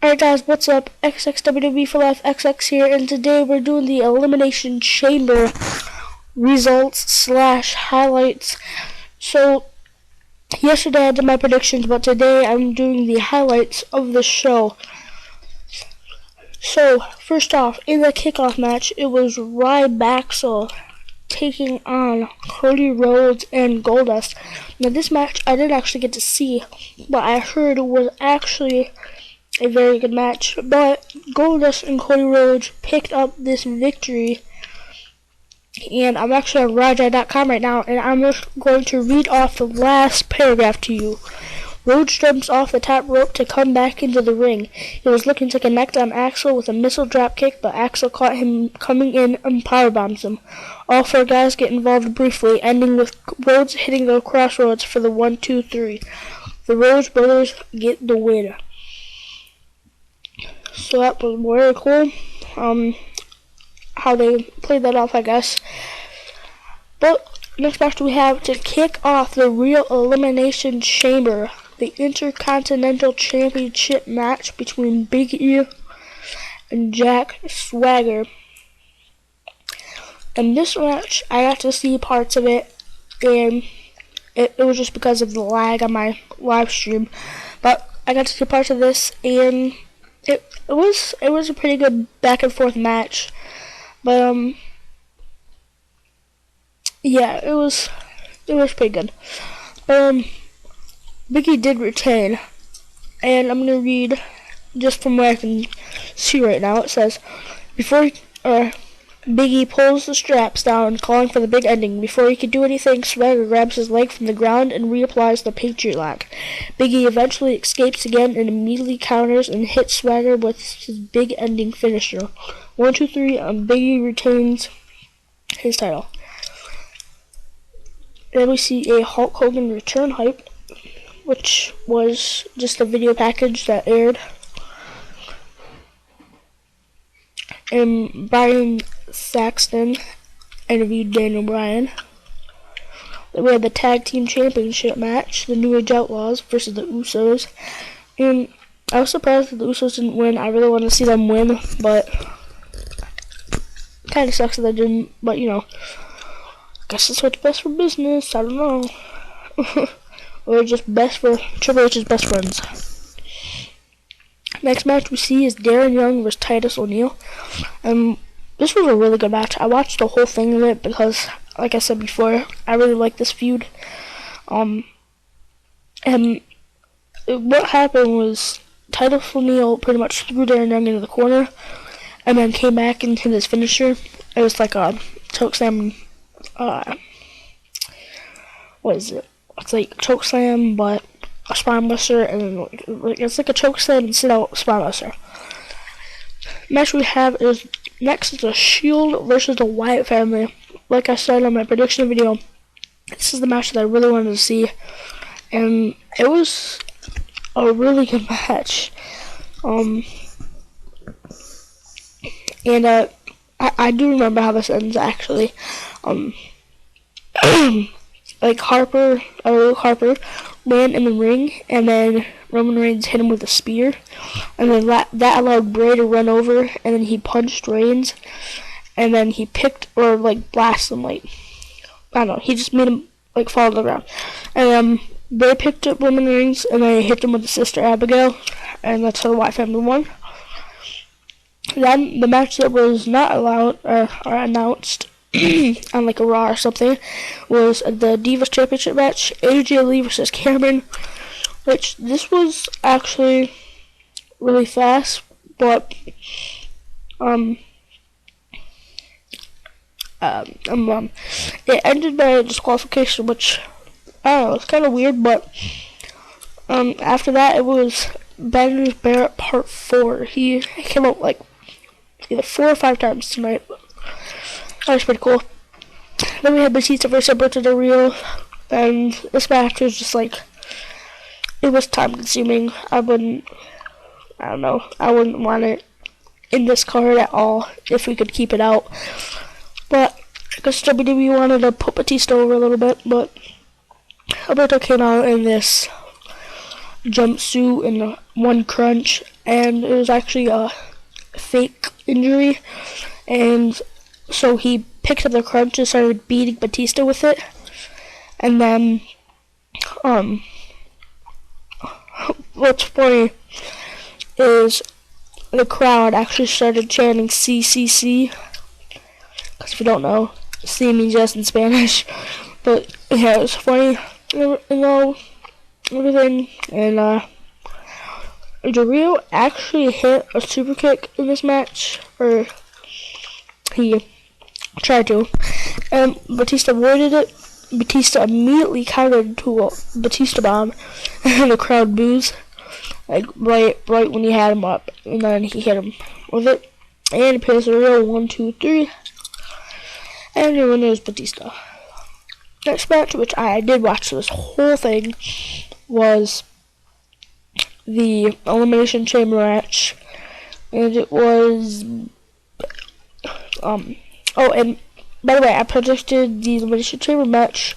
Alright guys, what's up? WWE for Life XX here, and today we're doing the Elimination Chamber results / highlights. So, yesterday I did my predictions, but today I'm doing the highlights of the show. So, first off, in the kickoff match, it was Ryback taking on Cody Rhodes and Goldust. Now this match I didn't actually get to see, but I heard it was actually a very good match. But Goldust and Cody Rhodes picked up this victory, and I'm actually on Raja.com right now, and I'm just going to read off the last paragraph to you. Rhodes jumps off the top rope to come back into the ring. He was looking to connect on Axel with a missile dropkick, but Axel caught him coming in and powerbombs him. All four guys get involved briefly, ending with Rhodes hitting the crossroads for the 1-2-3. The Rhodes brothers get the win. So that was very cool. How they played that off, I guess. But next match we have to kick off the real Elimination Chamber, the Intercontinental Championship match between Big E and Jack Swagger. And this match, I got to see parts of it, and it was just because of the lag on my live stream. But I got to see parts of this, and it was a pretty good back and forth match. But yeah, it was pretty good. Biggie did retain, and I'm gonna read just from where I can see right now. It says, before Biggie pulls the straps down, calling for the big ending. Before he could do anything, Swagger grabs his leg from the ground and reapplies the Patriot Lock. Biggie eventually escapes again and immediately counters and hits Swagger with his big ending finisher. 1-2-3, and Biggie retains his title. Then we see a Hulk Hogan return hype, which was just a video package that aired. And Brian Saxton interviewed Daniel Bryan. We had the Tag Team Championship match, the New Age Outlaws versus the Usos. And I was surprised that the Usos didn't win. I really wanted to see them win, but kind of sucks that they didn't. But, you know, I guess it's what's best for business. I don't know. Or just best for Triple H's best friends. Next match we see is Darren Young versus Titus O'Neil. This was a really good match. I watched the whole thing of it because, like I said before, I really like this feud. And what happened was Titus O'Neil pretty much threw Darren Young into the corner and then came back and hit his finisher. It was like a chokeslam. What is it? It's like chokeslam, but a spinebuster, and it's like a chokeslam and sit-out spinebuster. Match we have is next is the Shield versus the Wyatt family. Like I said on my prediction video, this is the match that I really wanted to see, and it was a really good match. And I do remember how this ends actually. Like Luke Harper ran in the ring, and then Roman Reigns hit him with a spear, and then that allowed Bray to run over, and then he punched Reigns, and then he blasted him, I don't know, he just made him fall to the ground, and Bray picked up Roman Reigns, and then he hit him with his sister Abigail, and that's how the Wyatt family won. Then the match that was not allowed or announced on a Raw or something was the Divas Championship match, AJ Lee versus Cameron, which this was actually really fast, but it ended by disqualification, which I don't know, it's kind of weird. But after that it was Banners Barrett Part 4. He came out either 4 or 5 times tonight. That was pretty cool. Then we had Batista versus Alberto Del Rio, and this match was just it was time consuming. I wouldn't want it in this card at all if we could keep it out. But I guess WWE wanted to put Batista over a little bit, but Alberto came out in this jumpsuit and one crunch, and it was actually a fake injury, and so he picked up the crunch and started beating Batista with it, and then what's funny is the crowd actually started chanting CCC, because if you don't know, C means yes in Spanish. But yeah, it's funny, everything. And Rio actually hit a super kick in this match, or he tried to, and Batista avoided it. Batista immediately countered to a Batista bomb, and the crowd boos, like right when he had him up, and then he hit him with it, and he pays Rio 1, 2, 3, and the winner is Batista. Next match, which I did watch this whole thing, was the Elimination Chamber match, and it was oh, and by the way, I predicted the Elimination Chamber match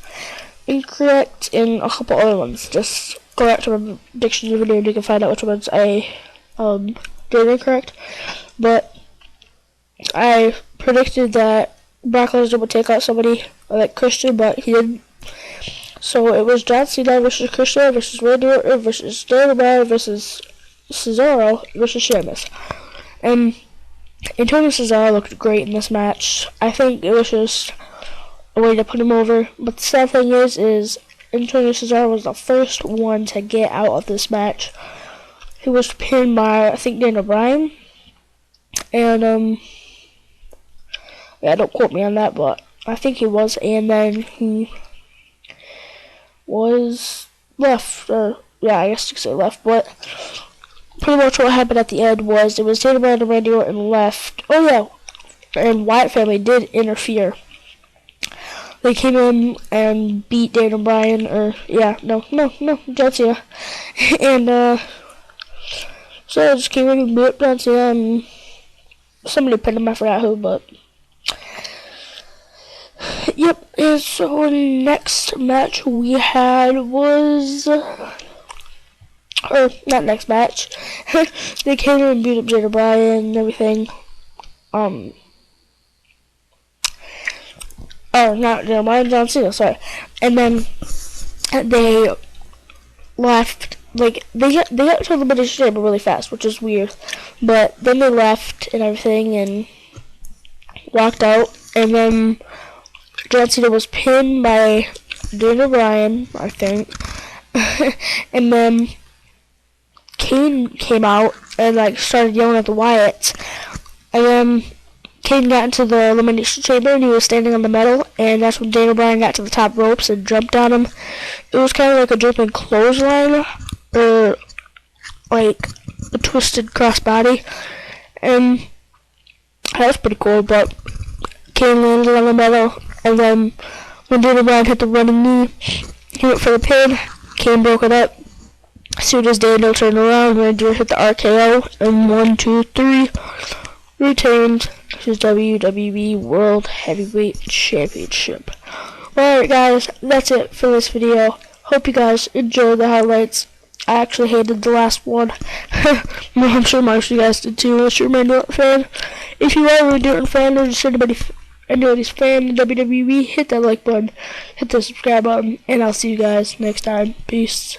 incorrect in a couple other ones. Just go back to my predictions video and you can find out which ones I did incorrect. But I predicted that Brock Lesnar would take out somebody like Christian, but he didn't. So it was John Cena versus Christian versus Randy Orton versus Daniel Bryan versus Cesaro versus Sheamus. And Antonio Cesaro looked great in this match. I think it was just a way to put him over. But the sad thing is Antonio Cesaro was the first one to get out of this match. He was pinned by, I think, Daniel Bryan. And yeah, don't quote me on that, but I think he was. And then he was left, or yeah, I guess you could say left, but pretty much what happened at the end was it was Daniel Bryan and Randy Orton left. Oh yeah, and Wyatt family did interfere. They came in and beat Daniel Bryan, or yeah, no, John Cena, and so they just came in and beat John Cena, and somebody pinned him, I forgot who, but yep. And so next match we had was, or not next match, they came in and beat up Daniel Bryan and everything. Oh, not Daniel Bryan, John Cena, sorry. And then they left, like, they got to the Elimination Chamber really fast, which is weird. But then they left and everything and walked out, and then John Cena was pinned by Daniel Bryan, I think. And then Kane came out and like started yelling at the Wyatts. And then Kane got into the Elimination Chamber and he was standing on the metal, and that's when Daniel Bryan got to the top ropes and jumped on him. It was kind of like a jumping clothesline, or like a twisted crossbody, and that was pretty cool. But Kane landed on the metal, and then when Daniel Bryan hit the running knee, he went for the pin. Kane broke it up. As soon as Daniel turned around, Randy hit the RKO, and 1, 2, 3, retained his WWE World Heavyweight Championship. Alright guys, that's it for this video. Hope you guys enjoyed the highlights. I actually hated the last one. I'm sure most of you guys did too, unless you're a Randy Orton fan. If you are a Randy Orton fan, or just anybody's fan of WWE, hit that like button, hit the subscribe button, and I'll see you guys next time. Peace.